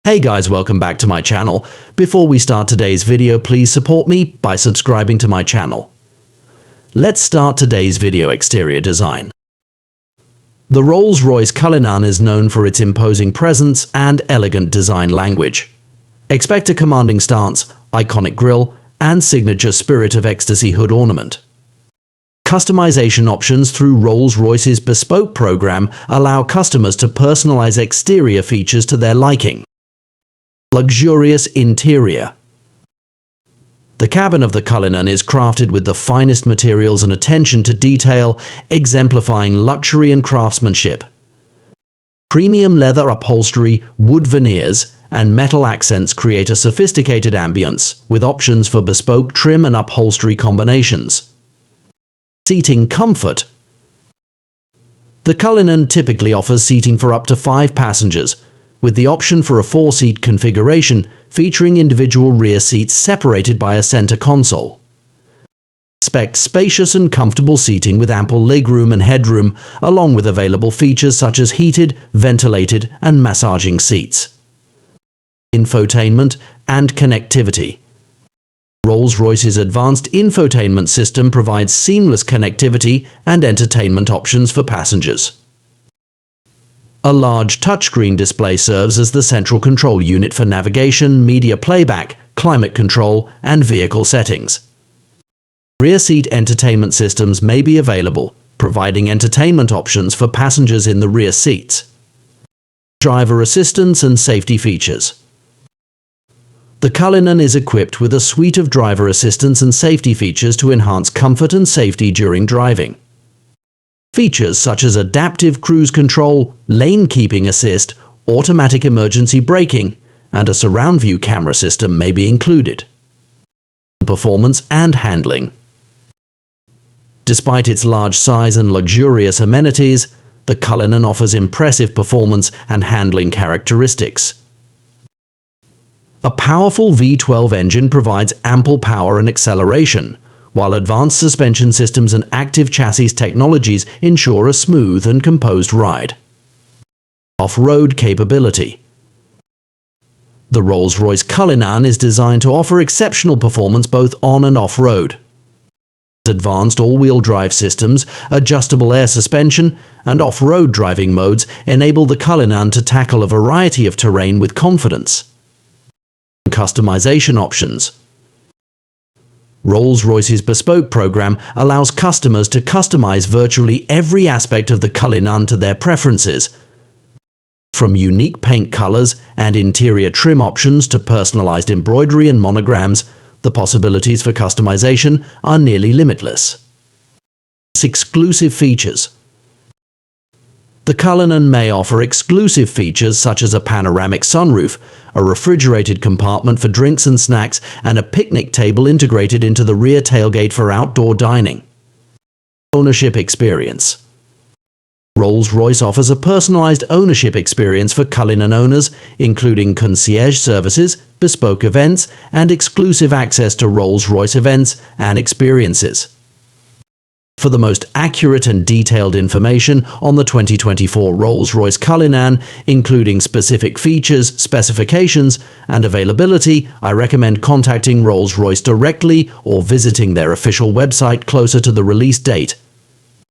Hey guys, welcome back to my channel. Before we start today's video, please support me by subscribing to my channel. Let's start today's video exterior design. The Rolls-Royce Cullinan is known for its imposing presence and elegant design language. Expect a commanding stance, iconic grille, and signature Spirit of Ecstasy hood ornament. Customization options through Rolls-Royce's bespoke program allow customers to personalize exterior features to their liking. Luxurious interior. The cabin of the Cullinan is crafted with the finest materials and attention to detail, exemplifying luxury and craftsmanship. Premium leather upholstery, wood veneers, and metal accents create a sophisticated ambience, with options for bespoke trim and upholstery combinations. Seating comfort. The Cullinan typically offers seating for up to 5 passengers, with the option for a 4-seat configuration featuring individual rear seats separated by a center console. Expect spacious and comfortable seating with ample legroom and headroom, along with available features such as heated, ventilated, and massaging seats. Infotainment and connectivity. Rolls-Royce's advanced infotainment system provides seamless connectivity and entertainment options for passengers. A large touchscreen display serves as the central control unit for navigation, media playback, climate control, and vehicle settings. Rear seat entertainment systems may be available, providing entertainment options for passengers in the rear seats. Driver assistance and safety features. The Cullinan is equipped with a suite of driver assistance and safety features to enhance comfort and safety during driving. Features such as adaptive cruise control, lane keeping assist, automatic emergency braking, and a surround view camera system may be included. Performance and handling. Despite its large size and luxurious amenities, the Cullinan offers impressive performance and handling characteristics. A powerful V12 engine provides ample power and acceleration, while advanced suspension systems and active chassis technologies ensure a smooth and composed ride. Off-road capability. The Rolls-Royce Cullinan is designed to offer exceptional performance both on and off-road. Advanced all-wheel drive systems, adjustable air suspension, and off-road driving modes enable the Cullinan to tackle a variety of terrain with confidence. Customization options. Rolls-Royce's bespoke program allows customers to customize virtually every aspect of the Cullinan to their preferences. From unique paint colors and interior trim options to personalized embroidery and monograms, the possibilities for customization are nearly limitless. Exclusive features. The Cullinan may offer exclusive features such as a panoramic sunroof, a refrigerated compartment for drinks and snacks, and a picnic table integrated into the rear tailgate for outdoor dining. Ownership experience. Rolls-Royce offers a personalized ownership experience for Cullinan owners, including concierge services, bespoke events, and exclusive access to Rolls-Royce events and experiences. For the most accurate and detailed information on the 2024 Rolls-Royce Cullinan, including specific features, specifications, and availability, I recommend contacting Rolls-Royce directly or visiting their official website closer to the release date.